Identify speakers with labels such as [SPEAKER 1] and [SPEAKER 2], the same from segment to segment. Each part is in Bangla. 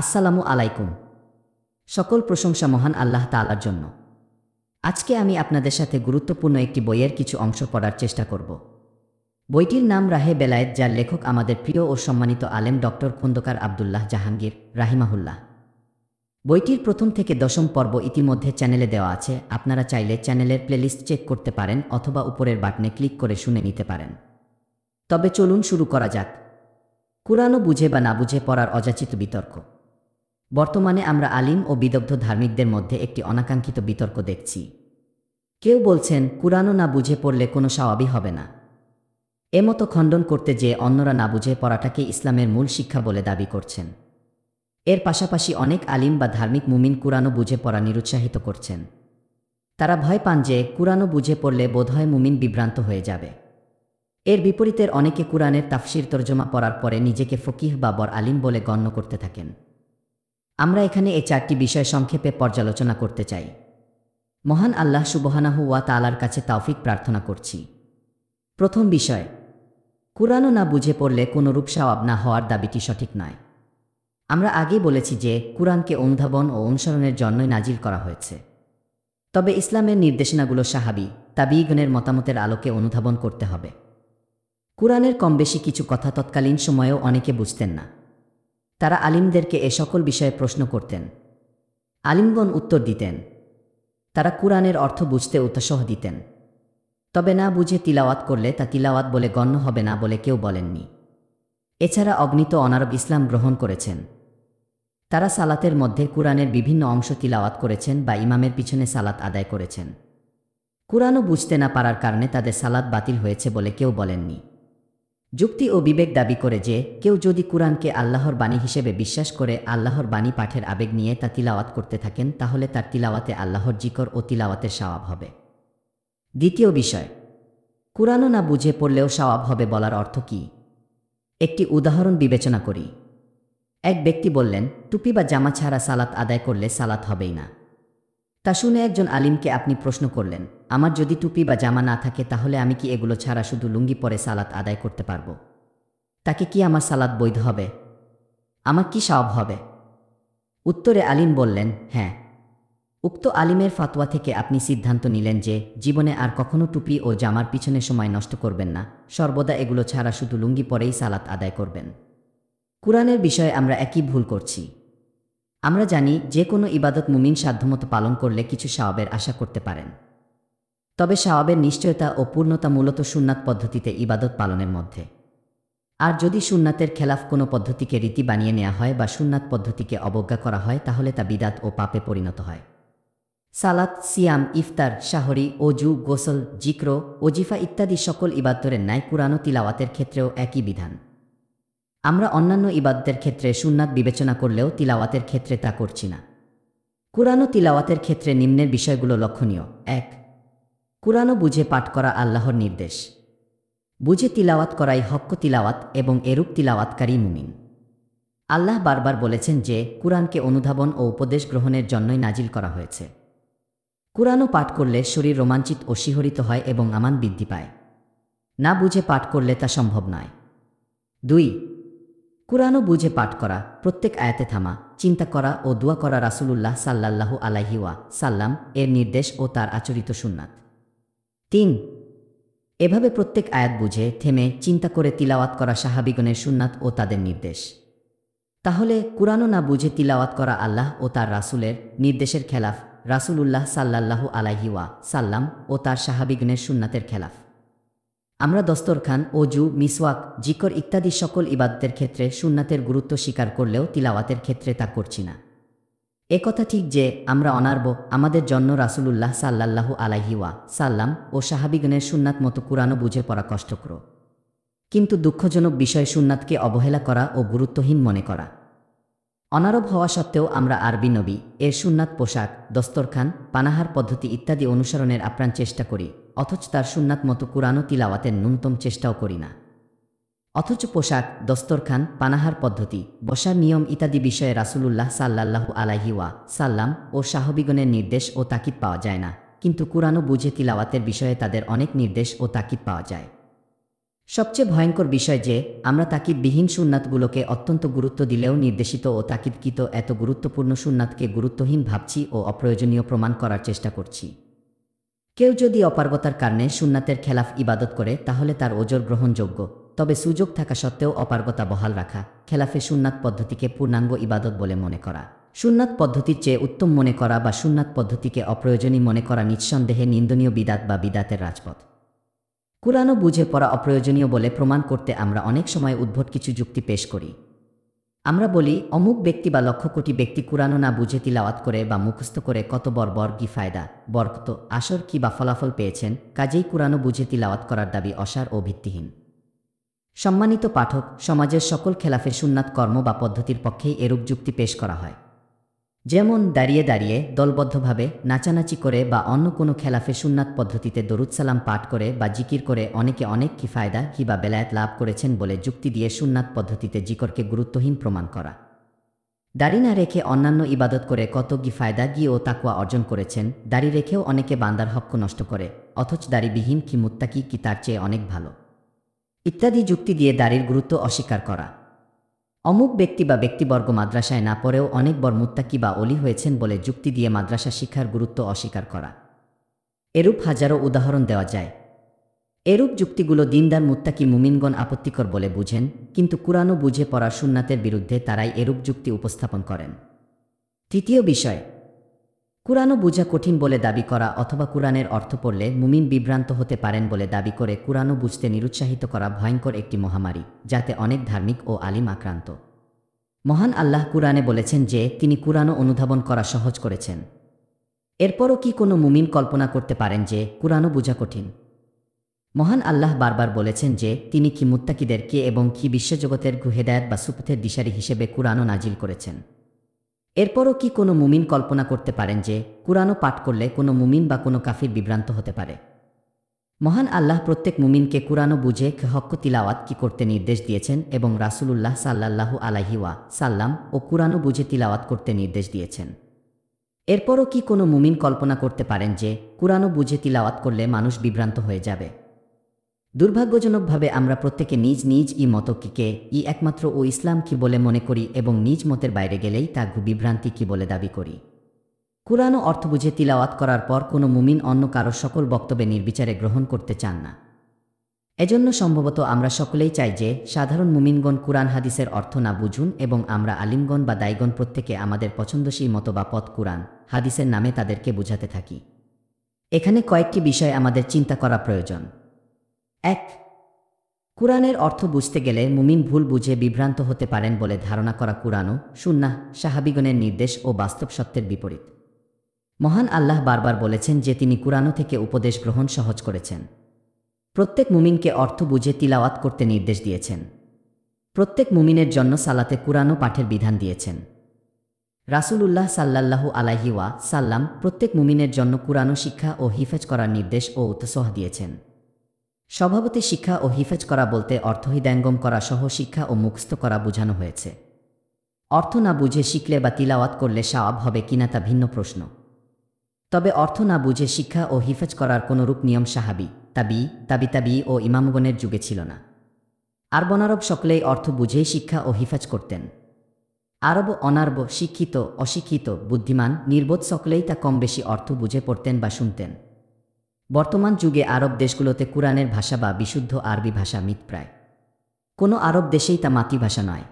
[SPEAKER 1] আসসালামু আলাইকুম। সকল প্রশংসা মহান আল্লাহ তাআলার জন্য। আজকে আমি আপনাদের সাথে গুরুত্বপূর্ণ একটি বইয়ের কিছু অংশ পড়ার চেষ্টা করব। বইটির নাম রাহে বেলায়েত, যার লেখক আমাদের প্রিয় ও সম্মানিত আলেম ডক্টর খন্দকার আব্দুল্লাহ জাহাঙ্গীর রাহিমাহুল্লাহ। বইটির প্রথম থেকে দশম পর্ব ইতিমধ্যে চ্যানেলে দেওয়া আছে। আপনারা চাইলে চ্যানেলের প্লেলিস্ট চেক করতে পারেন অথবা উপরের বাটনে ক্লিক করে শুনে নিতে পারেন। তবে চলুন শুরু করা যাক। কুরআনও বুঝে বা না বুঝে পড়ার অযাচিত বিতর্ক। বর্তমানে আমরা আলিম ও বিদগ্ধ ধার্মিকদের মধ্যে একটি অনাকাঙ্ক্ষিত বিতর্ক দেখছি। কেউ বলছেন কুরআনও না বুঝে পড়লে কোনো সওয়াবই হবে না। এমতো খণ্ডন করতে যেয়ে অন্যরা না বুঝে পড়াটাকে ইসলামের মূল শিক্ষা বলে দাবি করছেন। এর পাশাপাশি অনেক আলিম বা ধার্মিক মুমিন কুরআনও বুঝে পড়া নিরুৎসাহিত করছেন। তারা ভয় পান যে কুরআনও বুঝে পড়লে বোধহয় মুমিন বিভ্রান্ত হয়ে যাবে। এর বিপরীতের অনেকে কুরআনের তাফসির তর্জমা পড়ার পরে নিজেকে ফকিহ বা বড় আলিম বলে গণ্য করতে থাকেন। আমরা এখানে এই চারটি বিষয় সংক্ষেপে পর্যালোচনা করতে চাই। মহান আল্লাহ সুবহানাহু ওয়া তাআলার কাছে তাওফিক প্রার্থনা করছি। প্রথম বিষয়, কুরআনও না বুঝে পড়লে কোনো রূপ সওয়াব না হওয়ার দাবিটি সঠিক নয়। আমরা আগেই বলেছি যে কুরআনকে অনুধাবন ও অনুসরণের জন্যই নাজিল করা হয়েছে। তবে ইসলামের নির্দেশনাগুলো সাহাবী তাবিঈগণের মতামতের আলোকে অনুধাবন করতে হবে। কুরআনের কমবেশি কিছু কথা তৎকালীন সময়েও অনেকে বুঝতেন না। তারা আলিমদেরকে এ সকল বিষয়ে প্রশ্ন করতেন। আলিমগণ উত্তর দিতেন। তারা কুরআনের অর্থ বুঝতে উৎসাহ দিতেন। তবে না বুঝে তিলাওয়াত করলে তা তিলাওয়াত বলে গণ্য হবে না বলে কেউ বলেননি। এছাড়া অগণিত অনারব ইসলাম গ্রহণ করেছেন। তারা সালাতের মধ্যে কুরআনের বিভিন্ন অংশ তিলাওয়াত করেছেন বা ইমামের পিছনে সালাত আদায় করেছেন। কুরআনও বুঝতে না পারার কারণে তাদের সালাত বাতিল হয়েছে বলে কেউ বলেননি। যুক্তি ও বিবেক দাবি করে যে কেউ যদি কুরআনকে আল্লাহর বাণী হিসেবে বিশ্বাস করে আল্লাহর বাণী পাঠের আবেগ নিয়ে তা তিলাওয়াত করতে থাকেন, তাহলে তার তিলাওয়াতে আল্লাহর জিকর ও তিলাওয়াতের সওয়াব হবে। দ্বিতীয় বিষয়, কুরআনও না বুঝে পড়লেও সওয়াব হবে বলার অর্থ কী? একটি উদাহরণ বিবেচনা করি। এক ব্যক্তি বললেন, টুপি বা জামা ছাড়া সালাত আদায় করলে সালাত হবেই না। তা শুনে একজন আলিমকে আপনি প্রশ্ন করলেন, আমার যদি টুপি বা জামা না থাকে তাহলে আমি কি এগুলো ছাড়া শুধু লুঙ্গি পরে সালাত আদায় করতে পারব? তাকে কি আমার সালাত বৈধ হবে? আমার কি সওয়াব হবে? উত্তরে আলিম বললেন, হ্যাঁ। উক্ত আলিমের ফাতোয়া থেকে আপনি সিদ্ধান্ত নিলেন যে জীবনে আর কখনো টুপি ও জামার পিছনে সময় নষ্ট করবেন না, সর্বদা এগুলো ছাড়া শুধু লুঙ্গি পরেই সালাত আদায় করবেন। কুরআনের বিষয়ে আমরা একই ভুল করছি। আমরা জানি যে কোনো ইবাদত মুমিন সাধ্যমতো পালন করলে কিছু সওয়াবের আশা করতে পারেন। তবে সওয়াবের নিশ্চয়তা ও পূর্ণতা মূলত সুন্নাত পদ্ধতিতে ইবাদত পালনের মধ্যে। আর যদি সুন্নাতের খেলাফ কোনো পদ্ধতিকে রীতি বানিয়ে নেওয়া হয় বা সুন্নাত পদ্ধতিকে অবজ্ঞা করা হয় তাহলে তা বিদাত ও পাপে পরিণত হয়। সালাত, সিয়াম, ইফতার, শাহরি, অজু, গোসল, জিক্র, ওজিফা ইত্যাদি সকল ইবাদতের ন্যায় কুরআনও তিলাওয়াতের ক্ষেত্রেও একই বিধান। আমরা অন্যান্য ইবাদতের ক্ষেত্রে সুন্নাত বিবেচনা করলেও তিলাওয়াতের ক্ষেত্রে তা করছি না। কুরআনও তিলাওয়াতের ক্ষেত্রে নিম্নের বিষয়গুলো লক্ষণীয়। ১. কুরআনও বুঝে পাঠ করা আল্লাহর নির্দেশ। বুঝে তিলাওয়াত করাই হক্ক তিলাওয়াত এবং এরূপ তিলাওয়াতকারী মুমিন। আল্লাহ বারবার বলেছেন যে কুরআনকে অনুধাবন ও উপদেশ গ্রহণের জন্যই নাজিল করা হয়েছে। কুরআনও পাঠ করলে শরীর রোমাঞ্চিত ও শিহরিত হয় এবং আমান বৃদ্ধি পায়। না বুঝে পাঠ করলে তা সম্ভব নয়। ২. কুরআনও বুঝে পাঠ করা, প্রত্যেক আয়াতে থামা, চিন্তা করা ও দোয়া করা রাসূলুল্লাহ সাল্লাল্লাহু আলাইহি ওয়াসাল্লাম এর নির্দেশ ও তার আচরিত সুন্নাত। ৩. এভাবে প্রত্যেক আয়াত বুঝে থেমে চিন্তা করে তিলাওয়াত করা সাহাবীগণের সুন্নাত ও তাদের নির্দেশ। তাহলে কুরআনও না বুঝে তিলাওয়াত করা আল্লাহ ও তার রাসূলের নির্দেশের খেলাফ, রাসূলুল্লাহ সাল্লাল্লাহু আলাইহি ওয়াসাল্লাম ও তার সাহাবীগণের সুন্নাতের খেলাফ। আমরা দস্তরখান, অজু, মিসওয়াক, জিকর ইত্যাদি সকল ইবাদতের ক্ষেত্রে সুন্নাতের গুরুত্ব স্বীকার করলেও তিলাওয়াতের ক্ষেত্রে তা করছি না। একথা ঠিক যে আমরা অনারব, আমাদের জন্য রাসূলুল্লাহ সাল্লাল্লাহু আলাইহি ওয়াসাল্লাম ও সাহাবীগণের সুন্নাত মতো কুরআনও বুঝে পড়া কষ্টকর। কিন্তু দুঃখজনক বিষয় সুন্নাতকে অবহেলা করা ও গুরুত্বহীন মনে করা। অনারব হওয়া সত্ত্বেও আমরা আরবি নবী এর সুন্নাত, পোশাক, দস্তরখান, পানাহার পদ্ধতি ইত্যাদি অনুসরণের আপ্রাণ চেষ্টা করি, অথচ তার সুন্নাত মতো কুরআনও তিলাওয়াতের ন্যূনতম চেষ্টাও করি না। অথচ পোশাক, দস্তরখান, পানাহার পদ্ধতি, বসার নিয়ম ইত্যাদি বিষয়ে রাসূলুল্লাহ সাল্লাল্লাহু আলাইহি ওয়াসাল্লাম ও সাহাবীগণের নির্দেশ ও তাকিদ পাওয়া যায় না, কিন্তু কুরআনও বুঝে তিলাওয়াতের বিষয়ে তাদের অনেক নির্দেশ ও তাকিদ পাওয়া যায়। সবচেয়ে ভয়ঙ্কর বিষয় যে আমরা তাকিদবিহীন সুন্নাতগুলোকে অত্যন্ত গুরুত্ব দিলেও নির্দেশিত ও তাকিদকৃত এত গুরুত্বপূর্ণ সুন্নাতকে গুরুত্বহীন ভাবছি ও অপ্রয়োজনীয় প্রমাণ করার চেষ্টা করছি। কেউ যদি অপারগতার কারণে সুন্নাতের খেলাফ ইবাদত করে তাহলে তার ওজর গ্রহণযোগ্য, তবে সুযোগ থাকা সত্ত্বেও অপারগতা বহাল রাখা, খেলাফে সুন্নাত পদ্ধতিকে পূর্ণাঙ্গ ইবাদত বলে মনে করা, সুন্নাত পদ্ধতির চেয়ে উত্তম মনে করা বা সুন্নাত পদ্ধতিকে অপ্রয়োজনীয় মনে করা নিঃসন্দেহে নিন্দনীয় বিদাত বা বিদাতের রাজপথ। কুরআনও বুঝে পড়া অপ্রয়োজনীয় বলে প্রমাণ করতে আমরা অনেক সময় উদ্ভট কিছু যুক্তি পেশ করি। আমরা বলি, অমুক ব্যক্তি বা লক্ষ কোটি ব্যক্তি কুরআনও না বুঝে তিলাওয়াত করে বা মুখস্থ করে কত বড় কি ফায়দা, বরকত, আসর কি বা ফলাফল পেয়েছেন, কাজেই কুরআনও বুঝে তিলাওয়াত করার দাবি অসার ও ভিত্তিহীন। সম্মানিত পাঠক, সমাজের সকল খেলাফের সুন্নাত কর্ম বা পদ্ধতির পক্ষেই এরূপ যুক্তি পেশ করা হয়। যেমন দাঁড়িয়ে দাঁড়িয়ে দলবদ্ধভাবে নাচানাচি করে বা অন্য কোনো খেলাফে সুন্নাত পদ্ধতিতে দরুদ সালাম পাঠ করে বা জিকির করে অনেকে অনেক কি ফায়দা কি বা বেলায়েত লাভ করেছেন বলে যুক্তি দিয়ে সুন্নাত পদ্ধতিতে জিকরকে গুরুত্বহীন প্রমাণ করা। দাড়ি না রেখে অন্যান্য ইবাদত করে কত কি ফায়দা গি ও তাকওয়া অর্জন করেছেন, দাড়ি রেখেও অনেকে বান্দার হক্ক নষ্ট করে, অথচ দাড়িবিহীন কি মুত্তাকি কি তার চেয়ে অনেক ভালো, ইত্যাদি যুক্তি দিয়ে দাড়ির গুরুত্ব অস্বীকার করা। অমুক ব্যক্তি বা ব্যক্তিবর্গ মাদ্রাসায় না পড়েও অনেক বড় মুত্তাকি বা অলি হয়েছেন বলে যুক্তি দিয়ে মাদ্রাসা শিক্ষার গুরুত্ব অস্বীকার করা। এরূপ হাজারো উদাহরণ দেওয়া যায়। এরূপ যুক্তিগুলো দিনদার মুত্তাকি মুমিনগণ আপত্তিকর বলে বুঝেন, কিন্তু কুরআনও বুঝে পড়ার সুন্নাতের বিরুদ্ধে তারাই এরূপ যুক্তি উপস্থাপন করেন। তৃতীয় বিষয়, কুরআনও বুঝা কঠিন বলে দাবি করা অথবা কুরআনের অর্থ পড়লে মুমিন বিভ্রান্ত হতে পারেন বলে দাবি করে কুরআনও বুঝতে নিরুৎসাহিত করা ভয়ঙ্কর একটি মহামারী, যাতে অনেক ধার্মিক ও আলিম আক্রান্ত। মহান আল্লাহ কুরআনে বলেছেন যে তিনি কুরআনও অনুধাবন করা সহজ করেছেন। এরপরও কি কোনো মুমিন কল্পনা করতে পারেন যে কুরআনও বুঝা কঠিন? মহান আল্লাহ বারবার বলেছেন যে তিনি কি মুত্তাকিদেরকে এবং কি বিশ্বজগতের হেদায়েত বা সুপথের দিশারি হিসেবে কুরআনও নাজিল করেছেন। এরপরও কি কোনো মুমিন কল্পনা করতে পারেন যে কুরআনও পাঠ করলে কোনো মুমিন বা কোনো কাফির বিভ্রান্ত হতে পারে? মহান আল্লাহ প্রত্যেক মুমিনকে কুরআনও বুঝে হক্ক তিলাওয়াত কি করতে নির্দেশ দিয়েছেন এবং রাসূলুল্লাহ সাল্লাল্লাহু আলাইহি ওয়াসাল্লাম ও কুরআনও বুঝে তিলাওয়াত করতে নির্দেশ দিয়েছেন। এরপরও কি কোনো মুমিন কল্পনা করতে পারেন যে কুরআনও বুঝে তিলাওয়াত করলে মানুষ বিভ্রান্ত হয়ে যাবে? দুর্ভাগ্যজনকভাবে আমরা প্রত্যেকে নিজ নিজ মত কিকে একমাত্র ও ইসলাম কি বলে মনে করি এবং নিজ মতের বাইরে গেলেই তা বিভ্রান্তি কি বলে দাবি করি। কুরআনও অর্থ বুঝে তিলাওয়াত করার পর কোনো মুমিন অন্য কারো সকল বক্তব্যে নির্বিচারে গ্রহণ করতে চান না। এজন্য সম্ভবত আমরা সকলেই চাই যে সাধারণ মুমিনগণ কুরআন হাদিসের অর্থ না বুঝুন এবং আমরা আলিমগণ বা দায়গণ প্রত্যেকে আমাদের পছন্দসই মত বা পথ কুরআন হাদিসের নামে তাদেরকে বুঝাতে থাকি। এখানে কয়েকটি বিষয় আমাদের চিন্তা করা প্রয়োজন। ১. কুরআনের অর্থ বুঝতে গেলে মুমিন ভুল বুঝে বিভ্রান্ত হতে পারেন বলে ধারণা করা কুরআন ও সুন্নাহ সাহাবীগণের নির্দেশ ও বাস্তব সত্যের বিপরীত। মহান আল্লাহ বারবার বলেছেন যে তিনি কুরআন থেকে উপদেশ গ্রহণ সহজ করেছেন। প্রত্যেক মুমিনকে অর্থ বুঝে তিলাওয়াত করতে নির্দেশ দিয়েছেন। প্রত্যেক মুমিনের জন্য সালাতে কুরআন পাঠের বিধান দিয়েছেন। রাসূলুল্লাহ সাল্লাল্লাহু আলাইহি ওয়াসাল্লাম প্রত্যেক মুমিনের জন্য কুরআন শিক্ষা ও হিফাজ করার নির্দেশ ও উৎসাহ দিয়েছেন। স্বভাবতে শিক্ষা ও হিফাজ করা বলতে অর্থ হৃদয়ঙ্গম করা সহ শিক্ষা ও মুখস্থ করা বোঝানো হয়েছে। অর্থ না বুঝে শিখলে বা তিলাওয়াত করলে সওয়াব হবে কিনা তা ভিন্ন প্রশ্ন। তবে অর্থ না বুঝে শিক্ষা ও হিফাজ করার কোনরূপ নিয়ম সাহাবী, তাবি ও ইমামগণের যুগে ছিল না। আরব অনারব সকলেই অর্থ বুঝেই শিক্ষা ও হিফাজ করতেন। আরব অনারব, শিক্ষিত অশিক্ষিত, বুদ্ধিমান নির্বোধ সকলেই তা কম বেশি অর্থ বুঝে পড়তেন বা শুনতেন। বর্তমান যুগে আরব দেশগুলোতে কুরআনের ভাষা বা বিশুদ্ধ আরবি ভাষা মৃতপ্রায়। কোনো আরব দেশেই তা মাতৃভাষা নয়।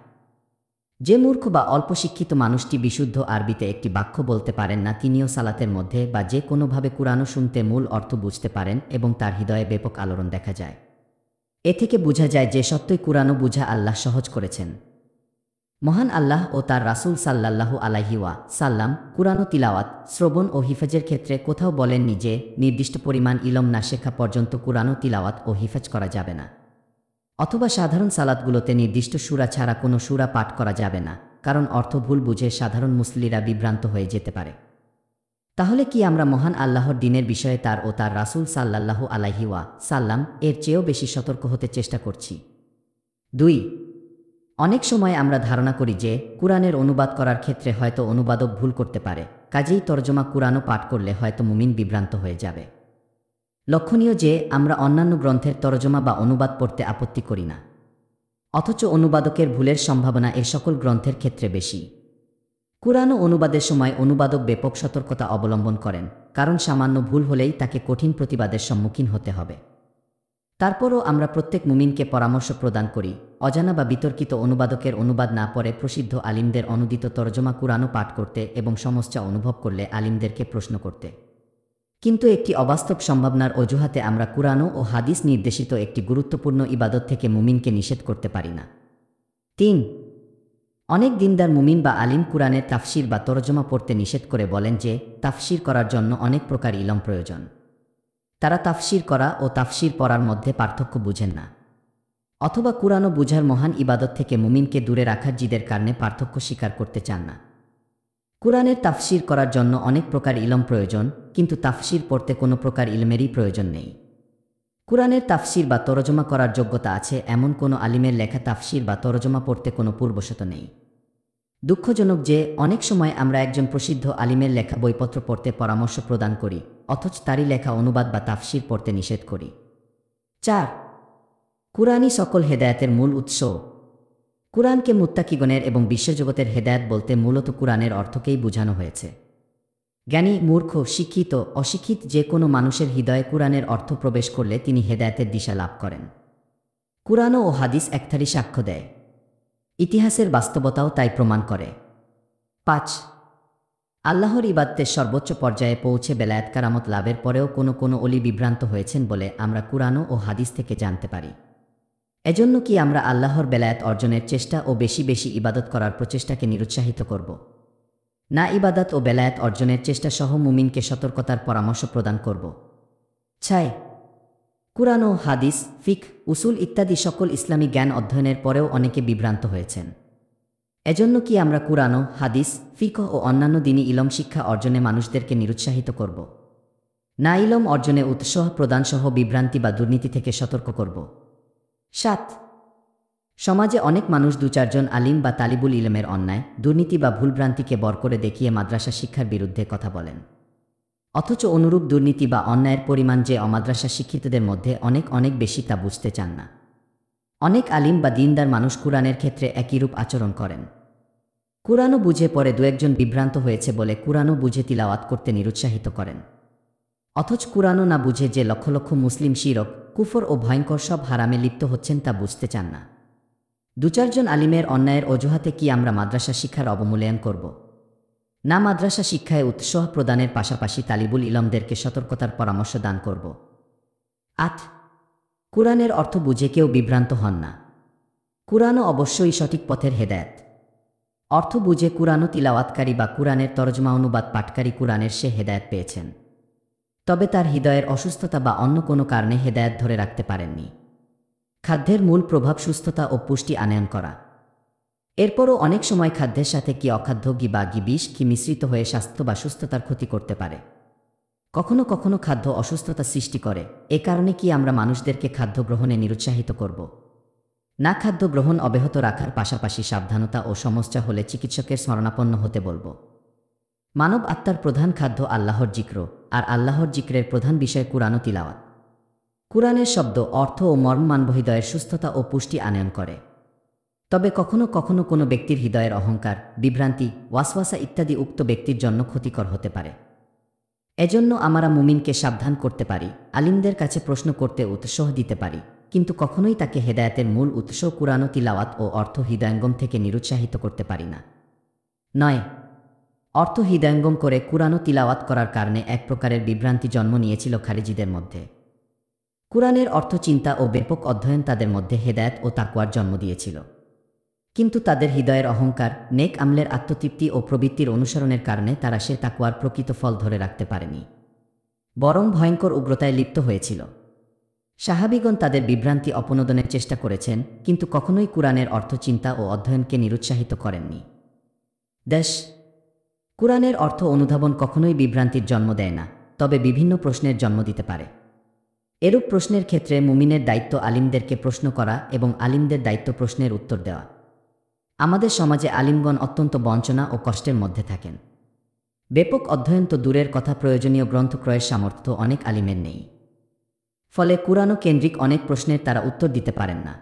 [SPEAKER 1] যে মূর্খ বা অল্প শিক্ষিত মানুষটি বিশুদ্ধ আরবিতে একটি বাক্য বলতে পারেন না, তিনিও সালাতের মধ্যে বা যে কোনোভাবে কুরআনও শুনতে মূল অর্থ বুঝতে পারেন এবং তার হৃদয়ে ব্যাপক আলোড়ন দেখা যায়। এ থেকে বোঝা যায় যে সত্যই কুরআনও বুঝা আল্লাহ সহজ করেছেন। মহান আল্লাহ ও তার রাসূল সাল্লাল্লাহু আলাইহি ওয়াসাল্লাম কুরআন তিলাওয়াত, শ্রবণ ও হিফাজের ক্ষেত্রে কোথাও বলেননি যে নির্দিষ্ট পরিমাণ ইলম না শেখা পর্যন্ত কুরআন তিলাওয়াত ও হিফাজ করা যাবে না, অথবা সাধারণ সালাতগুলোতে নির্দিষ্ট সূরা ছাড়া কোনো সূরা পাঠ করা যাবে না, কারণ অর্থ ভুল বুঝে সাধারণ মুসলিরা বিভ্রান্ত হয়ে যেতে পারে। তাহলে কি আমরা মহান আল্লাহর দ্বীনের বিষয়ে তার ও তার রাসূল সাল্লাল্লাহু আলাইহি ওয়াসাল্লাম এর চেয়েও বেশি সতর্ক হতে চেষ্টা করছি? ২. অনেক সময় আমরা ধারণা করি যে কুরআনের অনুবাদ করার ক্ষেত্রে হয়তো অনুবাদক ভুল করতে পারে, কাজেই তরজমা কুরআনও পাঠ করলে হয়তো মুমিন বিভ্রান্ত হয়ে যাবে। লক্ষণীয় যে আমরা অন্যান্য গ্রন্থের তরজমা বা অনুবাদ পড়তে আপত্তি করি না, অথচ অনুবাদকের ভুলের সম্ভাবনা এ সকল গ্রন্থের ক্ষেত্রে বেশি। কুরআন অনুবাদের সময় অনুবাদক ব্যাপক সতর্কতা অবলম্বন করেন, কারণ সামান্য ভুল হলেই তাকে কঠিন প্রতিবাদের সম্মুখীন হতে হবে। তারপরও আমরা প্রত্যেক মুমিনকে পরামর্শ প্রদান করি, অজানা বা বিতর্কিত অনুবাদকের অনুবাদ না পড়ে প্রসিদ্ধ আলিমদের অনুদিত তরজমা কুরআনও পাঠ করতে এবং সমস্যা অনুভব করলে আলিমদেরকে প্রশ্ন করতে। কিন্তু একটি অবাস্তব সম্ভাবনার অজুহাতে আমরা কুরআন ও হাদিস নির্দেশিত একটি গুরুত্বপূর্ণ ইবাদত থেকে মুমিনকে নিষেধ করতে পারি না। ৩. অনেক দিনদার মুমিন বা আলিম কুরআনের তাফসির বা তরজমা পড়তে নিষেধ করে বলেন যে তাফসির করার জন্য অনেক প্রকার ইলম প্রয়োজন। তারা তাফসির করা ও তাফসির পড়ার মধ্যে পার্থক্য বুঝেন না, অথবা কুরআন ও বুঝার মহান ইবাদত থেকে মুমিনকে দূরে রাখার জিদের কারণে পার্থক্য স্বীকার করতে চান না। কুরআনের তাফসির করার জন্য অনেক প্রকার ইলম প্রয়োজন, কিন্তু তাফসির পড়তে কোনো প্রকার ইলমেরই প্রয়োজন নেই। কুরআনের তাফসির বা তরজমা করার যোগ্যতা আছে এমন কোনো আলিমের লেখা তাফসির বা তরজমা পড়তে কোনো পূর্বশত নেই। দুঃখজনক যে অনেক সময় আমরা একজন প্রসিদ্ধ আলিমের লেখা বইপত্র পড়তে পরামর্শ প্রদান করি, অথচ তারই লেখা অনুবাদ বা তাফসির পড়তে নিষেধ করি। ৪. কুরআনই সকল হেদায়েতের মূল উৎস। কুরআনকে মুত্তাকিগণের এবং বিশ্বজগতের হেদায়েত বলতে মূলত কুরআনের অর্থকেই বোঝানো হয়েছে। জ্ঞানী, মূর্খ, শিক্ষিত, অশিক্ষিত যে কোনো মানুষের হৃদয়ে কুরআনের অর্থ প্রবেশ করলে তিনি হেদায়েতের দিশা লাভ করেন। কুরআন ও হাদিস একথারি সাক্ষ্য দেয়। ইতিহাসের বাস্তবতাও তাই প্রমাণ করে। ৫. আল্লাহর ইবাদতের সর্বোচ্চ পর্যায়ে পৌঁছে বেলায়েত কারামত লাভের পরেও কোনো অলি বিভ্রান্ত হয়েছেন বলে আমরা কুরআন ও হাদিস থেকে জানতে পারি। এজন্য কি আমরা আল্লাহর বেলায়েত অর্জনের চেষ্টা ও বেশি বেশি ইবাদত করার প্রচেষ্টাকে নিরুৎসাহিত করব? না ইবাদত ও বেলায়েত অর্জনের চেষ্টা সহ মুমিনকে সতর্কতার পরামর্শ প্রদান করব? ৬. কুরআন ও হাদিস, ফিক, উসুল ইত্যাদি সকল ইসলামী জ্ঞান অধ্যয়নের পরেও অনেকে বিভ্রান্ত হয়েছেন। এজন্য কি আমরা কুরআন, হাদিস, ফিকহ ও অন্যান্য দ্বীনি ইলম শিক্ষা অর্জনে মানুষদেরকে নিরুৎসাহিত করব? না ইলম অর্জনে উৎসাহ প্রদানসহ বিভ্রান্তি বা দুর্নীতি থেকে সতর্ক করব? ৭. সমাজে অনেক মানুষ ২-৪ জন আলিম বা তালিবুল ইলমের অন্যায়, দুর্নীতি বা ভুলভ্রান্তিকে বর করে দেখিয়ে মাদ্রাসা শিক্ষার বিরুদ্ধে কথা বলেন, অথচ অনুরূপ দুর্নীতি বা অন্যায়ের পরিমাণ যে অমাদ্রাসা শিক্ষিতদের মধ্যে অনেক বেশি তা বুঝতে চান না। অনেক আলিম বা দিনদার মানুষ কুরআনের ক্ষেত্রে একইরূপ আচরণ করেন। কুরআনও বুঝে পরে ২-১ জন বিভ্রান্ত হয়েছে বলে কুরআনও বুঝে তিলাওয়াত করতে নিরুৎসাহিত করেন, অথচ কুরআনও না বুঝে যে লক্ষ লক্ষ মুসলিম শিরক, কুফর ও ভয়ঙ্কর সব হারামে লিপ্ত হচ্ছেন তা বুঝতে চান না। ২-৪ জন আলিমের অন্যায়ের অজুহাতে কি আমরা মাদ্রাসা শিক্ষার অবমূল্যায়ন করব? না মাদ্রাসা শিক্ষায় উৎসাহ প্রদানের পাশাপাশি তালিবুল ইলমদেরকে সতর্কতার পরামর্শ দান করব? ৮. কুরআনের অর্থ বুঝে কেউ বিভ্রান্ত হন না। কুরআনও অবশ্যই সঠিক পথের হেদায়েত। অর্থ বুঝে কুরআনও তিলাওয়াতকারী বা কুরআনের তরজমা অনুবাদ পাঠকারী কুরআনের সে হেদায়েত পেয়েছেন, তবে তার হৃদয়ের অসুস্থতা বা অন্য কোনো কারণে হেদায়েত ধরে রাখতে পারেননি। খাদ্যের মূল প্রভাব সুস্থতা ও পুষ্টি আনয়ন করা। এরপরও অনেক সময় খাদ্যের সাথে কি অখাদ্য বা বিষ কি মিশ্রিত হয়ে স্বাস্থ্য বা সুস্থতার ক্ষতি করতে পারে। কখনো কখনো খাদ্য অসুস্থতা সৃষ্টি করে। এ কারণে কি আমরা মানুষদেরকে খাদ্য গ্রহণে নিরুৎসাহিত করব? না, খাদ্য গ্রহণ অব্যাহত রাখার পাশাপাশি সাবধানতা ও সমস্যা হলে চিকিৎসকের শরণাপন্ন হতে বলব। মানব আত্মার প্রধান খাদ্য আল্লাহর জিক্র, আর আল্লাহর জিক্রের প্রধান বিষয় কুরআন ও তিলাওয়াত। কুরআনের শব্দ, অর্থ ও মর্ম মানব হৃদয়ের সুস্থতা ও পুষ্টি আনয়ন করে। তবে কখনো কখনো কোনো ব্যক্তির হৃদয়ের অহংকার, বিভ্রান্তি, ওয়াসওয়াসা ইত্যাদি উক্ত ব্যক্তির জন্য ক্ষতিকর হতে পারে। এজন্য আমরা মুমিনকে সাবধান করতে পারি, আলিমদের কাছে প্রশ্ন করতে উৎসাহ দিতে পারি, কিন্তু কখনোই তাকে হেদায়েতের মূল উৎস কুরআন ও তিলাওয়াত ও অর্থ হৃদয়ঙ্গম থেকে নিরুৎসাহিত করতে পারি না। ৯. অর্থ হৃদয়ঙ্গম করে কুরআন ও তিলাওয়াত করার কারণে এক প্রকারের বিভ্রান্তি জন্ম নিয়েছিল খারিজিদের মধ্যে। কুরআনের অর্থ চিন্তা ও ব্যাপক অধ্যয়ন তাদের মধ্যে হেদায়েত ও তাকওয়ার জন্ম দিয়েছিল, কিন্তু তাদের হৃদয়ের অহংকার, নেক আমলের আত্মতৃপ্তি ও প্রবৃত্তির অনুসরণের কারণে তারা সে তাকওয়ার প্রকৃত ফল ধরে রাখতে পারেনি, বরং ভয়ঙ্কর উগ্রতায় লিপ্ত হয়েছিল। সাহাবীগণ তাদের বিভ্রান্তি অপনোদনের চেষ্টা করেছেন, কিন্তু কখনোই কুরআনের অর্থ চিন্তা ও অধ্যয়নকে নিরুৎসাহিত করেননি। ১০. কুরআনের অর্থ অনুধাবন কখনোই বিভ্রান্তির জন্ম দেয় না, তবে বিভিন্ন প্রশ্নের জন্ম দিতে পারে। এরূপ প্রশ্নের ক্ষেত্রে মুমিনের দায়িত্ব আলিমদেরকে প্রশ্ন করা এবং আলিমদের দায়িত্ব প্রশ্নের উত্তর দেওয়া। আমাদের সমাজে আলিমগণ অত্যন্ত বঞ্চনা ও কষ্টের মধ্যে থাকেন। ব্যাপক অধ্যয়ন তো দূরের কথা, প্রয়োজনীয় গ্রন্থ ক্রয়ের সামর্থ্য অনেক আলিমের নেই। ফলে কুরআন কেন্দ্রিক অনেক প্রশ্নের তারা উত্তর দিতে পারেন না।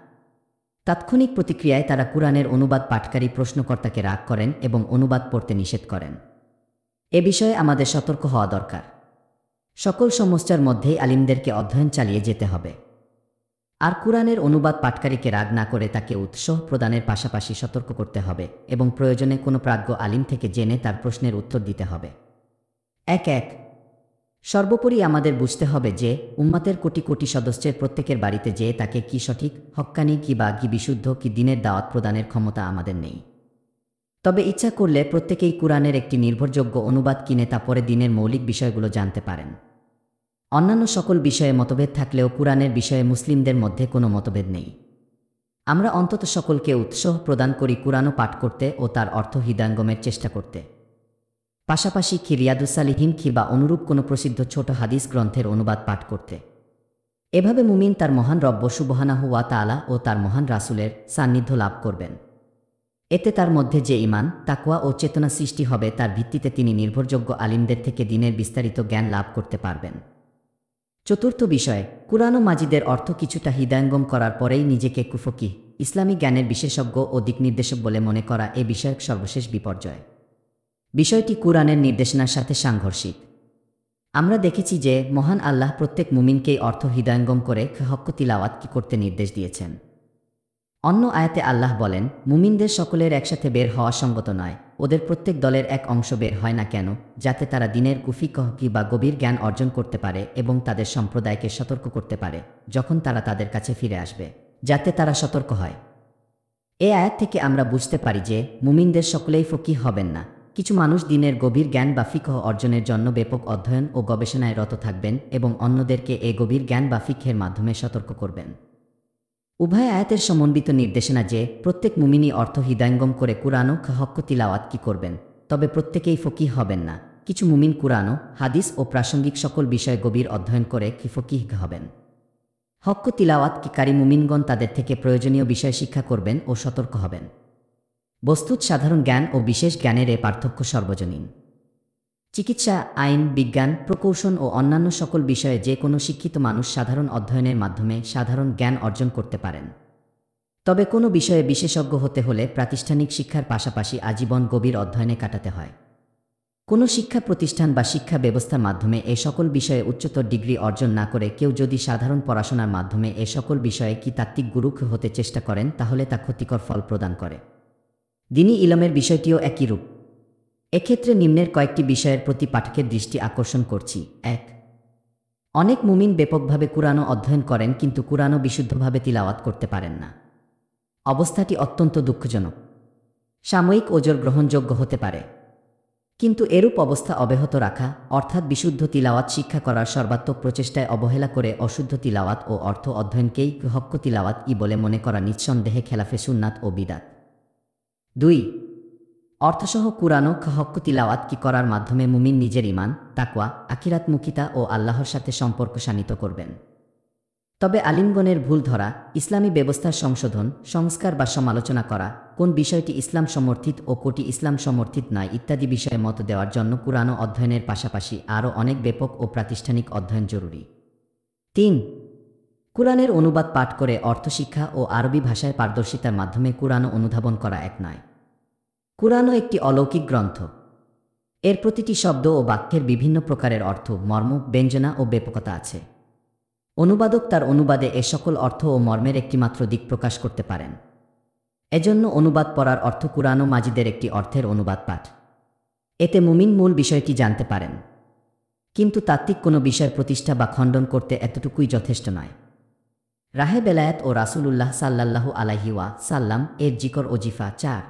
[SPEAKER 1] তাৎক্ষণিক প্রতিক্রিয়ায় তারা কুরআনের অনুবাদ পাঠকারী প্রশ্নকর্তাকে রাগ করেন এবং অনুবাদ পড়তে নিষেধ করেন। এ বিষয়ে আমাদের সতর্ক হওয়া দরকার। সকল সমস্যার মধ্যেই আলিমদেরকে অধ্যয়ন চালিয়ে যেতে হবে। আর কুরআনের অনুবাদ পাঠকারীকে রাগ না করে তাকে উৎসাহ প্রদানের পাশাপাশি সতর্ক করতে হবে এবং প্রয়োজনে কোনো প্রাজ্ঞ আলিম থেকে জেনে তার প্রশ্নের উত্তর দিতে হবে। এক সর্বোপরি আমাদের বুঝতে হবে যে উম্মাতের কোটি কোটি সদস্যের প্রত্যেকের বাড়িতে যেয়ে তাকে কি সঠিক, হক্কানি কি বা কি বিশুদ্ধ কি দিনের দাওয়াত প্রদানের ক্ষমতা আমাদের নেই। তবে ইচ্ছা করলে প্রত্যেকেই কুরআনের একটি নির্ভরযোগ্য অনুবাদ কিনে তা পরে দিনের মৌলিক বিষয়গুলো জানতে পারেন। অন্যান্য সকল বিষয়ে মতভেদ থাকলেও কুরআনের বিষয়ে মুসলিমদের মধ্যে কোনো মতভেদ নেই। আমরা অন্তত সকলকে উৎসাহ প্রদান করি কুরআনও পাঠ করতে ও তার অর্থ হৃদয়ঙ্গমের চেষ্টা করতে। পাশাপাশি রিয়াদুস সালিহিন বা অনুরূপ কোনো প্রসিদ্ধ ছোট হাদিস গ্রন্থের অনুবাদ পাঠ করতে। এভাবে মুমিন তার মহান রব্ব সুবহানাহু ওয়া তাআলা ও তার মহান রাসূলের সান্নিধ্য লাভ করবেন। এতে তার মধ্যে যে ঈমান, তাকওয়া ও চেতনা সৃষ্টি হবে তার ভিত্তিতে তিনি নির্ভরযোগ্য আলিমদের থেকে দ্বীনের বিস্তারিত জ্ঞান লাভ করতে পারবেন। চতুর্থ বিষয়, কুরআন ও মাজিদের অর্থ কিছুটা হৃদয়ঙ্গম করার পরেই নিজেকে কুফকি, ইসলামী জ্ঞানের বিশেষজ্ঞ ও দিকনির্দেশক বলে মনে করা এ বিষয়ক সর্বশেষ বিপর্যয়। বিষয়টি কুরআনের নির্দেশনার সাথে সাংঘর্ষিক। আমরা দেখেছি যে মহান আল্লাহ প্রত্যেক মুমিনকেই অর্থ হৃদয়ঙ্গম করে হক্ক তিলাওয়াত কি করতে নির্দেশ দিয়েছেন। অন্য আয়াতে আল্লাহ বলেন, মুমিনদের সকলের একসাথে বের হওয়া সঙ্গত নয়, ওদের প্রত্যেক দলের এক অংশ বের হয় না কেন, যাতে তারা দিনের কুফি বা গভীর জ্ঞান অর্জন করতে পারে এবং তাদের সম্প্রদায়কে সতর্ক করতে পারে যখন তারা তাদের কাছে ফিরে আসবে, যাতে তারা সতর্ক হয়। এ আয়াত থেকে আমরা বুঝতে পারি যে মুমিনদের সকলেই ফকিহ হবেন না। কিছু মানুষ দিনের গভীর জ্ঞান বা ফিকহ অর্জনের জন্য ব্যাপক অধ্যয়ন ও গবেষণায় রত থাকবেন এবং অন্যদেরকে এ গভীর জ্ঞান বা ফিকহের মাধ্যমে সতর্ক করবেন। উভয় আয়াতের সমন্বিত নির্দেশনা যে প্রত্যেক মুমিনই অর্থ হৃদয়ঙ্গম করে কুরআন ও হক্ক তিলাওয়াত কি করবেন, তবে প্রত্যেকেই ফকিহ হবেন না। কিছু মুমিন কুরআন, হাদিস ও প্রাসঙ্গিক সকল বিষয় গভীর অধ্যয়ন করে কি ফকিহ হবেন। হক্ক তিলাওয়াত কি কারি মুমিনগণ তাদের থেকে প্রয়োজনীয় বিষয় শিক্ষা করবেন ও সতর্ক হবেন। বস্তুত সাধারণ জ্ঞান ও বিশেষ জ্ঞানের এ পার্থক্য সর্বজনীন। চিকিৎসা, আইন, বিজ্ঞান, প্রকৌশল ও অন্যান্য সকল বিষয়ে যে কোনো শিক্ষিত মানুষ সাধারণ অধ্যয়নের মাধ্যমে সাধারণ জ্ঞান অর্জন করতে পারেন। তবে কোনো বিষয়ে বিশেষজ্ঞ হতে হলে প্রাতিষ্ঠানিক শিক্ষার পাশাপাশি আজীবন গভীর অধ্যয়নে কাটাতে হয়। কোনো শিক্ষা প্রতিষ্ঠান বা শিক্ষা ব্যবস্থার মাধ্যমে এ সকল বিষয়ে উচ্চতর ডিগ্রি অর্জন না করে কেউ যদি সাধারণ পড়াশোনার মাধ্যমে এ সকল বিষয়ে কি তাত্ত্বিক গুরু হতে চেষ্টা করেন তাহলে তা ক্ষতিকর ফল প্রদান করে। দ্বীনি ইলমের বিষয়টিও একই রূপ। এক্ষেত্রে নিম্নের কয়েকটি বিষয়ের প্রতি পাঠকের দৃষ্টি আকর্ষণ করছি। ১. অনেক মুমিন ব্যাপকভাবে কুরআন অধ্যয়ন করেন কিন্তু কুরআন বিশুদ্ধভাবে তিলাওয়াত করতে পারেন না। অবস্থাটি অত্যন্ত দুঃখজনক। সাময়িক ওজর গ্রহণযোগ্য হতে পারে, কিন্তু এরূপ অবস্থা অব্যাহত রাখা অর্থাৎ বিশুদ্ধ তিলাওয়াত শিক্ষা করার সর্বাত্মক প্রচেষ্টায় অবহেলা করে অশুদ্ধ তিলাওয়াত ও অর্থ অধ্যয়নকেই হক্ক তিলাওয়াত বলে মনে করা নিঃসন্দেহে খেলাফে সুন্নাত ও বিদাত। ২. অর্থসহ কুরআন ও হক্ক তিলাওয়াত কি করার মাধ্যমে মুমিন নিজের ঈমান, তাকওয়া, আখিরাতমুখিতা ও আল্লাহর সাথে সম্পর্ক শানিত করবেন। তবে আলিমগণের ভুল ধরা, ইসলামী ব্যবস্থার সংশোধন, সংস্কার বা সমালোচনা করা, কোন বিষয়টি ইসলাম সমর্থিত ও কোটি ইসলাম সমর্থিত নয় ইত্যাদি বিষয়ে মত দেওয়ার জন্য কুরআন অধ্যয়নের পাশাপাশি আরও অনেক ব্যাপক ও প্রাতিষ্ঠানিক অধ্যয়ন জরুরি। ৩. কুরআনের অনুবাদ পাঠ করে অর্থশিক্ষা ও আরবি ভাষায় পারদর্শিতার মাধ্যমে কুরআন অনুধাবন করা এক নয়। কুরআন একটি অলৌকিক গ্রন্থ। এর প্রতিটি শব্দ ও বাক্যের বিভিন্ন প্রকারের অর্থ, মর্ম, ব্যঞ্জনা ও ব্যাপকতা আছে। অনুবাদক তার অনুবাদে এ সকল অর্থ ও মর্মের একটিমাত্র দিক প্রকাশ করতে পারেন। এজন্য অনুবাদ পড়ার অর্থ কুরআন মাজিদের একটি অর্থের অনুবাদ পাঠ। এতে মুমিন মূল বিষয়টি জানতে পারেন, কিন্তু তাত্ত্বিক কোনো বিষয় প্রতিষ্ঠা বা খণ্ডন করতে এতটুকুই যথেষ্ট নয়। রাহে বেলায়েত ও রাসূলুল্লাহ সাল্লাল্লাহু আলাইহি ওয়া সাল্লাম এর জিকর ওজিফা ৪।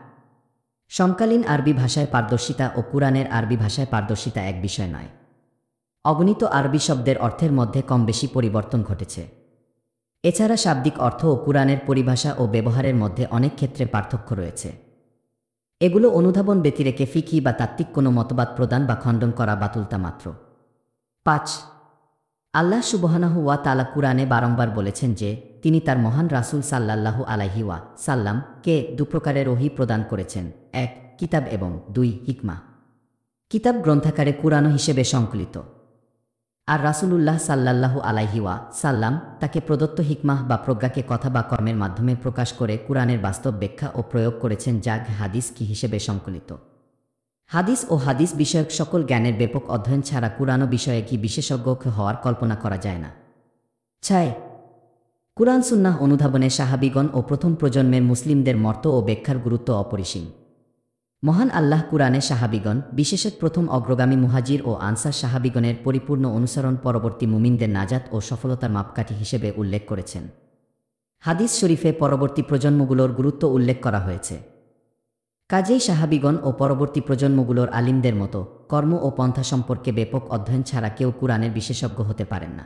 [SPEAKER 1] সমকালীন আরবি ভাষায় পারদর্শিতা ও কুরআনের আরবি ভাষায় পারদর্শিতা এক বিষয় নয়। অগণিত আরবি শব্দের অর্থের মধ্যে কম বেশি পরিবর্তন ঘটেছে। এছাড়া শাব্দিক অর্থ ও কুরআনের পরিভাষা ও ব্যবহারের মধ্যে অনেক ক্ষেত্রে পার্থক্য রয়েছে। এগুলো অনুধাবন ব্যতিরেকে ফিকহি বা তাত্ত্বিক কোনো মতবাদ প্রদান বা খণ্ডন করা বাতুলতা মাত্র। ৫. আল্লাহ সুবহানাহু ওয়া তাআলা কুরআনে বারংবার বলেছেন যে তিনি তার মহান রাসূল সাল্লাল্লাহু আলাইহি ওয়া সাল্লাম কে দুপ্রকারের ওহী প্রদান করেছেন, ১. কিতাব এবং ২. হিকমা। কিতাব গ্রন্থাকারে কুরআন হিসেবে সংকলিত, আর রাসূলুল্লাহ সাল্লাল্লাহু আলাইহি সাল্লাম তাকে প্রদত্ত হিকমাহ বা প্রজ্ঞাকে কথা বা কর্মের মাধ্যমে প্রকাশ করে কুরআনের বাস্তব ব্যাখ্যা ও প্রয়োগ করেছেন, যা হাদিস কি হিসেবে সংকলিত। হাদিস ও হাদিস বিষয়ক সকল জ্ঞানের ব্যাপক অধ্যয়ন ছাড়া কুরআন বিষয়ে কি বিশেষজ্ঞ হওয়ার কল্পনা করা যায় না। 6. কুরআন সুন্নাহ অনুধাবনে সাহাবীগণ ও প্রথম প্রজন্মের মুসলিমদের মর্ত ও ব্যাখ্যার গুরুত্ব অপরিসীম। মহান আল্লাহ কুরআনে সাহাবীগণ, বিশেষত প্রথম অগ্রগামী মুহাজির ও আনসার সাহাবীগণের পরিপূর্ণ অনুসরণ পরবর্তী মুমিনদের নাজাত ও সফলতার মাপকাঠি হিসেবে উল্লেখ করেছেন। হাদিস শরীফে পরবর্তী প্রজন্মগুলোর গুরুত্ব উল্লেখ করা হয়েছে। কাজেই সাহাবীগণ ও পরবর্তী প্রজন্মগুলোর আলিমদের মতো কর্ম ও পন্থা সম্পর্কে ব্যাপক অধ্যয়ন ছাড়া কেউ কুরআনের বিশেষজ্ঞ হতে পারেন না।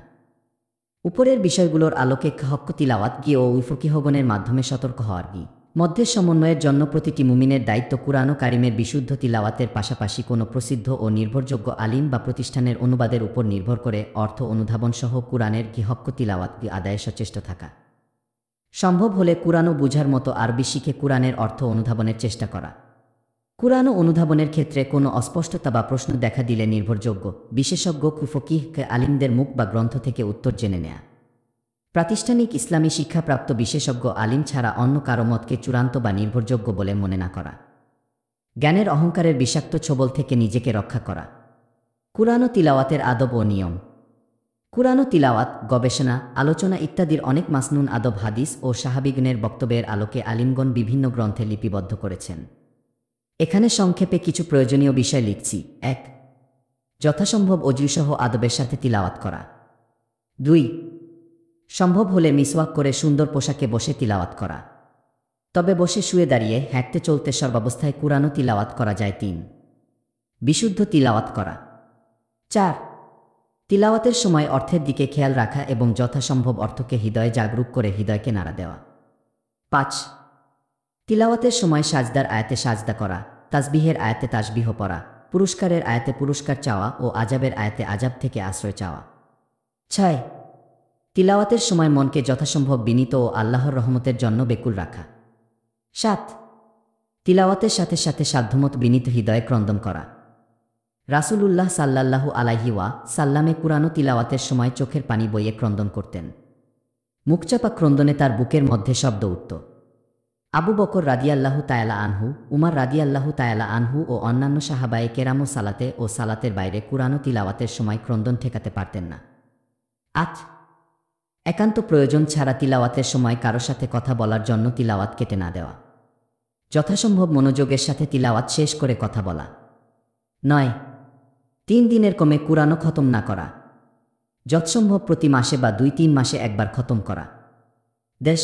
[SPEAKER 1] উপরের বিষয়গুলোর আলোকে হক্ক তিলাওয়াত গি ও ফকিহগণের মাধ্যমে সতর্ক হওয়ার গি মধ্যে সমন্বয়ের জন্য প্রতিটি মুমিনের দায়িত্ব কুরআন কারিমের বিশুদ্ধ তিলাওয়াতের পাশাপাশি কোনো প্রসিদ্ধ ও নির্ভরযোগ্য আলিম বা প্রতিষ্ঠানের অনুবাদের উপর নির্ভর করে অর্থ অনুধাবন সহ কুরআনের হক্ক তিলাওয়াত আদায়ে সচেষ্ট থাকা। সম্ভব হলে কুরআন বুঝার মতো আরবি শিখে কুরআনের অর্থ অনুধাবনের চেষ্টা করা। কুরআন অনুধাবনের ক্ষেত্রে কোনো অস্পষ্টতা বা প্রশ্ন দেখা দিলে নির্ভরযোগ্য বিশেষজ্ঞ ফকিহ আলিমদের মুখ বা গ্রন্থ থেকে উত্তর জেনে নেয়া। প্রাতিষ্ঠানিক ইসলামী শিক্ষাপ্রাপ্ত বিশেষজ্ঞ আলিম ছাড়া অন্য কারো মতকে চূড়ান্ত বা নির্ভরযোগ্য বলে মনে না করা। জ্ঞানের অহংকারের বিষাক্ত ছোবল থেকে নিজেকে রক্ষা করা। কুরআন তিলাওয়াতের আদব ও নিয়ম। কুরআন তিলাওয়াত, গবেষণা, আলোচনা ইত্যাদির অনেক মাসনুন আদব হাদিস ও সাহাবীগণের বক্তব্যের আলোকে আলিমগণ বিভিন্ন গ্রন্থে লিপিবদ্ধ করেছেন। এখানে সংক্ষেপে কিছু প্রয়োজনীয় বিষয় লিখছি। 1. যথাসম্ভব অজুসহ আদবের সাথে তিলাওয়াত করা। 2. সম্ভব হলে মিসওয়াক করে সুন্দর পোশাকে বসে তিলাওয়াত করা। তবে বসে শুয়ে দাঁড়িয়ে হাঁটতে চলতে সর্বাবস্থায় কুরআন তিলাওয়াত করা যায়। 3. বিশুদ্ধ তিলাওয়াত করা। 4. তিলাওয়াতের সময় অর্থের দিকে খেয়াল রাখা এবং যথাসম্ভব অর্থকে হৃদয়ে জাগরুক করে হৃদয়কে নাড়া দেওয়া। 5. তিলাওয়াতের সময় সাজদার আয়াতে সাজদা করা, তাসবিহের আয়াতে তাসবিহ পড়া, পুরস্কারের আয়াতে পুরস্কার চাওয়া ও আজাবের আয়াতে আজাব থেকে আশ্রয় চাওয়া। 6. তিলাওয়াতের সময় মনকে যথাসম্ভব বিনীত ও আল্লাহর রহমতের জন্য বেকুল রাখা। 7. তিলাওয়াতের সাথে সাথে সাধ্যমত বিনীত হৃদয়ে ক্রন্দন করা। রাসূলুল্লাহ সাল্লাল্লাহু আলাইহি সাল্লামে কুরআন তিলাওয়াতের সময় চোখের পানি বইয়ে ক্রন্দন করতেন। মুখচাপা ক্রন্দনে তার বুকের মধ্যে শব্দ উঠত। আবু বকর রাদিয়াল্লাহু তাআলা আনহু, উমর রাদিয়াল্লাহু তাআলা আনহু ও অন্যান্য সাহাবায়ে কেরামও সালাতে ও সালাতের বাইরে কুরআন তিলাওয়াতের সময় ক্রন্দন ঠেকাতে পারতেন না। 8. একান্ত প্রয়োজন ছাড়া তিলাওয়াতের সময় কারো সাথে কথা বলার জন্য তিলাওয়াত কেটে না দেওয়া। যথাসম্ভব মনোযোগের সাথে তিলাওয়াত শেষ করে কথা বলা। 9. 3 দিনের কমে কুরআন খতম না করা। যৎসম্ভব প্রতি মাসে বা 2-3 মাসে একবার খতম করা। 10.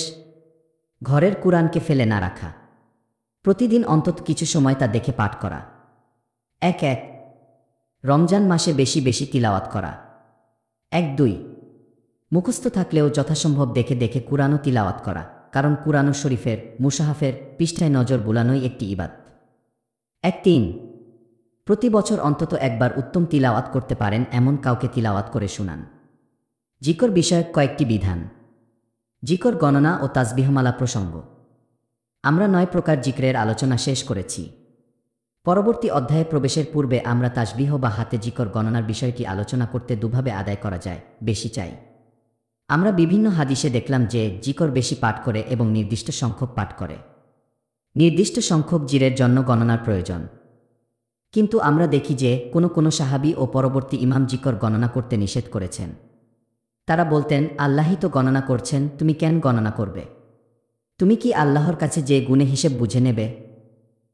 [SPEAKER 1] ঘরের কুরআনকে ফেলে না রাখা। প্রতিদিন অন্তত কিছু সময় তা দেখে পাঠ করা। 1. রমজান মাসে বেশি বেশি তিলাওয়াত করা। 1-2 মুখস্থ থাকলেও যথাসম্ভব দেখে দেখে কুরআন তিলাওয়াত করা, কারণ কুরআন শরীফের মুসাহাফের পৃষ্ঠায় নজর বুলানোই একটি ইবাদত। 1-3 প্রতি বছর অন্তত একবার উত্তম তিলাওয়াত করতে পারেন এমন কাউকে তিলাওয়াত করে শুনান। জিকর বিষয়ক কয়েকটি বিধান। জিকর গণনা ও তাসবিহমালা প্রসঙ্গ। আমরা 9 প্রকার জিকরের আলোচনা শেষ করেছি। পরবর্তী অধ্যায়ে প্রবেশের পূর্বে আমরা তাসবিহ বা হাতে জিকর গণনার বিষয়টি আলোচনা করতে দুভাবে আদায় করা যায়, বেশি চাই। আমরা বিভিন্ন হাদিসে দেখলাম যে জিকর বেশি পাঠ করে এবং নির্দিষ্ট সংখ্যক পাঠ করে। নির্দিষ্ট সংখ্যক জিরের জন্য গণনার প্রয়োজন। কিন্তু আমরা দেখি যে কোনো সাহাবী ও পরবর্তী ইমাম জিকর গণনা করতে নিষেধ করেছেন। তারা বলতেন, আল্লাহই তো গণনা করছেন, তুমি কেন গণনা করবে? তুমি কি আল্লাহর কাছে যে গুণে হিসেব বুঝে নেবে?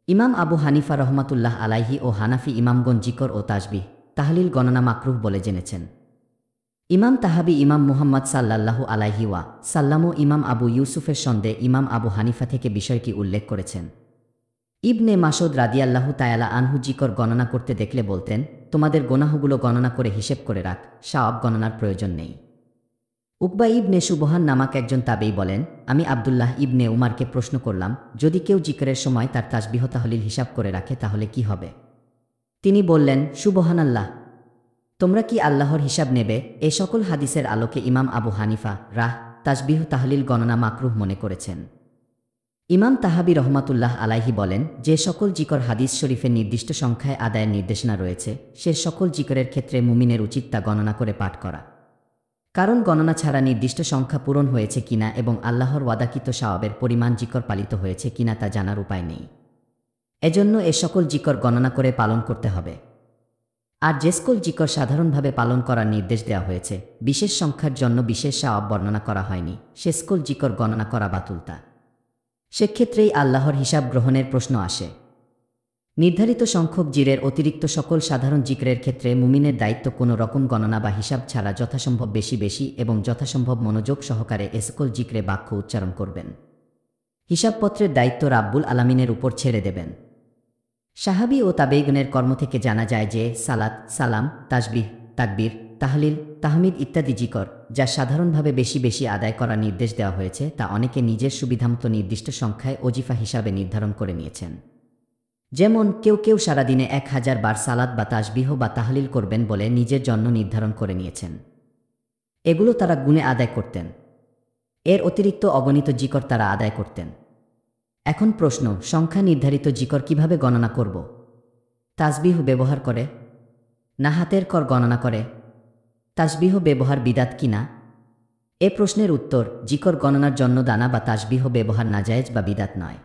[SPEAKER 1] ইমাম আবু হানিফা রহমাতুল্লাহ আলাইহি ও হানাফি ইমামগণ জিকর ও তাসবিহ তাহলিল গণনা মাকরুহ বলে জেনেছেন। ইমাম তাহাবি ইমাম মুহাম্মদ সাল্লাল্লাহু আলাইহি সাল্লাম ও ইমাম আবু ইউসুফের সন্দেহে ইমাম আবু হানিফা থেকে বিষয়টি উল্লেখ করেছেন। ইবনে মাসউদ রাদিয়াল্লাহু তাআলা আনহু জিকর গণনা করতে দেখলে বলতেন, তোমাদের গোনাহগুলো গণনা করে হিসেব করে রাখ, সওয়াব গণনার প্রয়োজন নেই। উকবা ইবনে সুবহান নামক একজন তাবেঈ বলেন, আমি আব্দুল্লাহ ইবনে উমারকে প্রশ্ন করলাম, যদি কেউ জিকরের সময় তার তাসবিহ তাহলিল হিসাব করে রাখে তাহলে কি হবে? তিনি বললেন, সুবহানাল্লাহ। তোমরা কি আল্লাহর হিসাব নেবে? এ সকল হাদিসের আলোকে ইমাম আবু হানিফা তাসবিহ তাহলিল গণনা মাকরুহ মনে করেছেন। ইমাম তাহাবি রহমাতুল্লাহ আলাইহি বলেন, যে সকল জিকর হাদিস শরীফের নির্দিষ্ট সংখ্যায় আদায়ের নির্দেশনা রয়েছে, সে সকল জিকরের ক্ষেত্রে মুমিনের উচিত তা গণনা করে পাঠ করা। কারণ গণনা ছাড়া নির্দিষ্ট সংখ্যা পূরণ হয়েছে কিনা এবং আল্লাহর ওয়াদাকৃত সওয়াবের পরিমাণ জিকর পালিত হয়েছে কিনা তা জানার উপায় নেই। এজন্য এ সকল জিকর গণনা করে পালন করতে হবে। আর যে সকল জিকর সাধারণভাবে পালন করার নির্দেশ দেওয়া হয়েছে, বিশেষ সংখ্যার জন্য বিশেষ সওয়াব বর্ণনা করা হয়নি, সে সকল জিকর গণনা করা বাতুলতা। সেক্ষেত্রেই আল্লাহর হিসাব গ্রহণের প্রশ্ন আসে। নির্ধারিত সংখ্যক জিরের অতিরিক্ত সকল সাধারণ জিকরের ক্ষেত্রে মুমিনের দায়িত্ব কোনো রকম গণনা বা হিসাব ছাড়া যথাসম্ভব বেশি বেশি এবং যথাসম্ভব মনোযোগ সহকারে এ সকল জিকরে বাক্য উচ্চারণ করবেন। হিসাবপত্রের দায়িত্ব রাব্বুল আলামিনের উপর ছেড়ে দেবেন। সাহাবী ও তাবেঈগণের কর্ম থেকে জানা যায় যে সালাত, সালাম, তাসবিহ, তাকবীর, তাহলিল, তাহমিদ ইত্যাদি জিকর যা সাধারণভাবে বেশি বেশি আদায় করার নির্দেশ দেওয়া হয়েছে, তা অনেকে নিজের সুবিধামতো নির্দিষ্ট সংখ্যায় ওজিফা হিসাবে নির্ধারণ করে নিয়েছেন। যেমন কেউ কেউ সারাদিনে 1000 বার সালাত বা তাসবিহ বা তাহলিল করবেন বলে নিজের জন্য নির্ধারণ করে নিয়েছেন। এগুলো তারা গুণে আদায় করতেন। এর অতিরিক্ত অগণিত জিকর তারা আদায় করতেন। এখন প্রশ্ন, সংখ্যা নির্ধারিত জিকর কিভাবে গণনা করব? তাসবিহ ব্যবহার করে, না হাতের কর গণনা করে? তাসবিহ ব্যবহার বিদাত কিনা? এ প্রশ্নের উত্তর, জিকর গণনার জন্য দানা বা তাসবিহ ব্যবহার নাজায়েজ বা বিদাত নয়।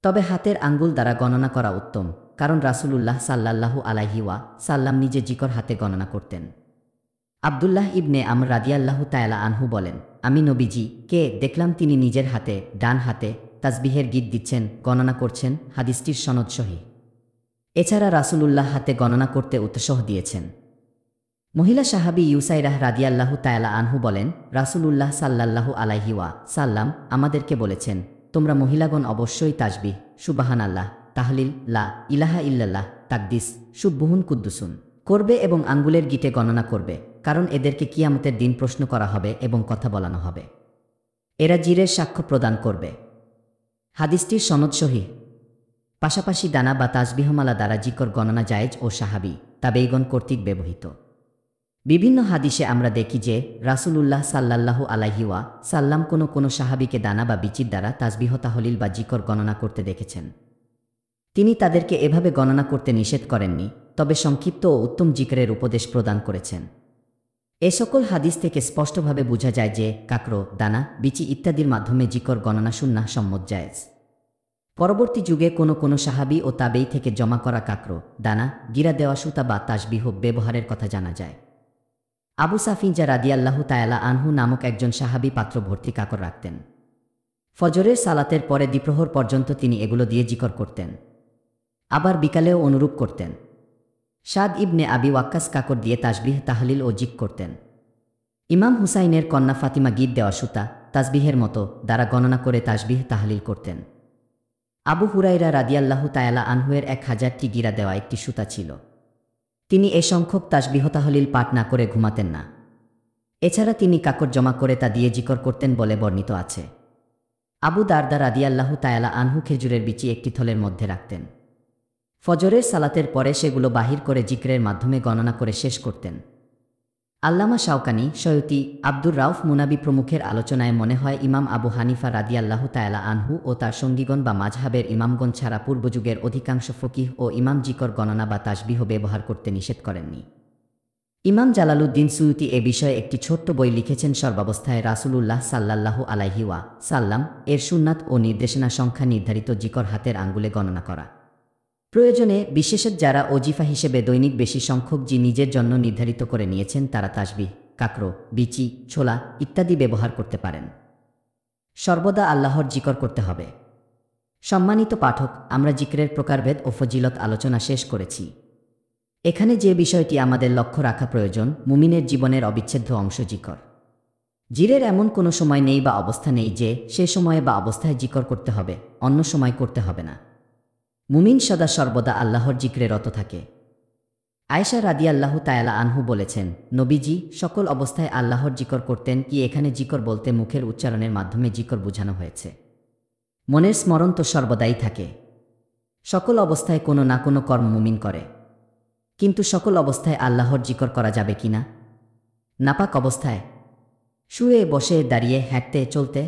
[SPEAKER 1] তবে হাতের আঙ্গুল দ্বারা গণনা করা উত্তম, কারণ রাসূলুল্লাহ সাল্লাল্লাহু আলাইহি ওয়াসাল্লাম নিজে জিকর হাতে গণনা করতেন। আব্দুল্লাহ ইবনে আমর রাদিয়াল্লাহু তাআলা আনহু বলেন, আমি নবীজিকে দেখলাম তিনি নিজের হাতে, ডান হাতে তাসবিহের গীত দিচ্ছেন, গণনা করছেন। হাদিসটির সনদ সহিহ। এছাড়া রাসূলুল্লাহ হাতে গণনা করতে উৎসাহ দিয়েছেন। মহিলা সাহাবী ইউসাইরাহ রাদিয়াল্লাহু তাআলা আনহু বলেন, রাসূলুল্লাহ সাল্লাল্লাহু আলাইহি ওয়াসাল্লাম আমাদেরকে বলেছেন, তোমরা মহিলাগণ অবশ্যই তাসবিহ, সুবহানাল্লাহ, তাহলিল, লা ইলাহা ইল্লাল্লাহ, তাকদিস, সুবহুন কুদ্দুসুন করবে এবং আঙ্গুলের গিটে গণনা করবে, কারণ এদেরকে কিয়ামতের দিন প্রশ্ন করা হবে এবং কথা বলানো হবে। এরা জিরের সাক্ষ্য প্রদান করবে। হাদিসটির সনদ সহিহ। পাশাপাশি দানা বা তাসবিহমালা দ্বারা জিকর গণনা জায়েজ ও সাহাবী, তাবেঈগণ কর্তৃক ব্যবহৃত। বিভিন্ন হাদিসে আমরা দেখি যে রাসূলুল্লাহ সাল্লাল্লাহু আলাইহি ওয়াসাল্লাম কোনো সাহাবীকে দানা বা বিচির দ্বারা তাসবিহ, তাহলিল বা জিকর গণনা করতে দেখেছেন। তিনি তাদেরকে এভাবে গণনা করতে নিষেধ করেননি, তবে সংক্ষিপ্ত ও উত্তম জিকরের উপদেশ প্রদান করেছেন। এ সকল হাদিস থেকে স্পষ্টভাবে বোঝা যায় যে কাকরো, দানা, বিচি ইত্যাদির মাধ্যমে জিকর গণনা সুন্নাহ সম্মত জায়েজ। পরবর্তী যুগে কোনো সাহাবী ও তাবেঈ থেকে জমা করা কাকরো, দানা, গিরা দেওয়া সুতা বা তাসবিহ ব্যবহারের কথা জানা যায়। আবু সাফিনজা রাদিয়াল্লাহু তাআলা আনহু নামক একজন সাহাবী পাত্র ভর্তি কাকর রাখতেন। ফজরের সালাতের পরে দ্বিপ্রহর পর্যন্ত তিনি এগুলো দিয়ে জিকর করতেন। আবার বিকালেও অনুরূপ করতেন। সাদ ইবনে আবি ওয়াক্কাস কাকর দিয়ে তাসবিহ, তাহলিল ও জিক করতেন। ইমাম হুসাইনের কন্যা ফাতিমা গীত দেওয়া সুতা, তাসবিহের মতো দ্বারা গণনা করে তাসবিহ, তাহলিল করতেন। আবু হুরাইরা রাদিয়াল্লাহু তাআলা আনহুয়ের 1000টি গিরা দেওয়া একটি সুতা ছিল। তিনি এ সংখ্যক তাসবিহ, তাহলিল পাঠ না করে ঘুমাতেন না। এছাড়া তিনি কাকর জমা করে তা দিয়ে জিকর করতেন বলে বর্ণিত আছে। আবু দারদা রাদিয়াল্লাহু তাআলা আনহু খেজুরের বিচি একটি থলের মধ্যে রাখতেন। ফজরের সালাতের পরে সেগুলো বাহির করে জিকরের মাধ্যমে গণনা করে শেষ করতেন। আল্লামা শাওকানি, সয়ুতি, আব্দুর রাউফ মুনাবি প্রমুখের আলোচনায় মনে হয় ইমাম আবু হানিফা রাদিয়াল্লাহু তাআলা আনহু ও তার সঙ্গীগণ বা মাযহাবের ইমামগণ ছাড়া পূর্বযুগের অধিকাংশ ফকিহ ও ইমাম জিকর গণনা বা তাসবিহ ব্যবহার করতে নিষেধ করেননি। ইমাম জালালউদ্দিন সুয়ুতি এ বিষয়ে একটি ছোট্ট বই লিখেছেন। সর্বাবস্থায় রাসূলুল্লাহ সাল্লাল্লাহু আলাইহি ওয়াসাল্লাম এর সুন্নাত ও নির্দেশনা সংখ্যা নির্ধারিত জিকর হাতের আঙ্গুলে গণনা করা। প্রয়োজনে বিশেষত যারা ওজিফা হিসেবে দৈনিক বেশি সংখ্যক জি নিজের জন্য নির্ধারিত করে নিয়েছেন, তারা তাসবিহ, কাকরো, বিচি, ছোলা ইত্যাদি ব্যবহার করতে পারেন। সর্বদা আল্লাহর জিকর করতে হবে। সম্মানিত পাঠক, আমরা জিকরের প্রকারভেদ ও ফজিলত আলোচনা শেষ করেছি। এখানে যে বিষয়টি আমাদের লক্ষ্য রাখা প্রয়োজন, মুমিনের জীবনের অবিচ্ছেদ্য অংশ জিকর। জিরের এমন কোনো সময় নেই বা অবস্থা নেই যে সে সময়ে বা অবস্থায় জিকর করতে হবে, অন্য সময় করতে হবে না। মুমিন সদা সর্বদা আল্লাহর জিকরে রত থাকে। আয়েশা রাদিয়াল্লাহু তাআলা আনহু বলেছেন, নবীজি সকল অবস্থায় আল্লাহর জিকর করতেন। কি এখানে জিকর বলতে মুখের উচ্চারণের মাধ্যমে জিকর বোঝানো হয়েছে? মনের স্মরণ তো সর্বদাই থাকে। সকল অবস্থায় কোনো না কোনো কর্ম মুমিন করে, কিন্তু সকল অবস্থায় আল্লাহর জিকর করা যাবে কিনা? নাপাক অবস্থায়, শুয়ে বসে, দাঁড়িয়ে, হাঁটতে, চলতে?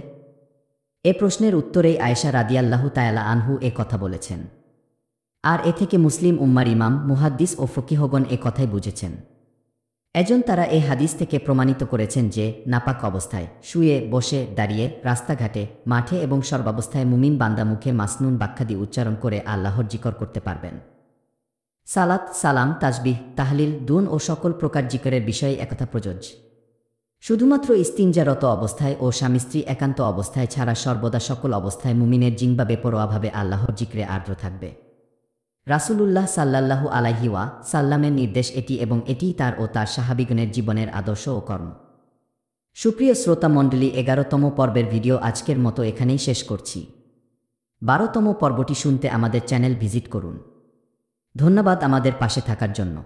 [SPEAKER 1] এ প্রশ্নের উত্তরেই আয়েশা রাদিয়াল্লাহু তাআলা আনহু এ কথা বলেছেন। আর এ থেকে মুসলিম উম্মার ইমাম, মুহাদ্দিস ও ফকিহগণ এ কথাই বুঝেছেন। তারা এই হাদিস থেকে প্রমাণিত করেছেন যে নাপাক অবস্থায়, শুয়ে, বসে, দাঁড়িয়ে, রাস্তাঘাটে, মাঠে এবং সর্বাবস্থায় মুমিন বান্দা মুখে মাসনুন বাক্যাদি উচ্চারণ করে আল্লাহর জিকর করতে পারবেন। সালাত, সালাম, তাসবিহ, তাহলিল, দুন ও সকল প্রকার জিকরের বিষয়ে একথা প্রযোজ্য। শুধুমাত্র ইস্তিনজারত অবস্থায় ও স্বামী স্ত্রী একান্ত অবস্থায় ছাড়া সর্বদা সকল অবস্থায় মুমিনের জিহ্বা বেপরোয়াভাবে আল্লাহর জিকরে আর্দ্র থাকবে। রাসূলুল্লাহ সাল্লাল্লাহু আলাইহি সাল্লামের নির্দেশ এটি এবং এটিই তার ও তার সাহাবীগণের জীবনের আদর্শ ও কর্ম। সুপ্রিয় শ্রোতা মণ্ডলী, 11তম পর্বের ভিডিও আজকের মতো এখানেই শেষ করছি। 12তম পর্বটি শুনতে আমাদের চ্যানেল ভিজিট করুন। ধন্যবাদ আমাদের পাশে থাকার জন্য।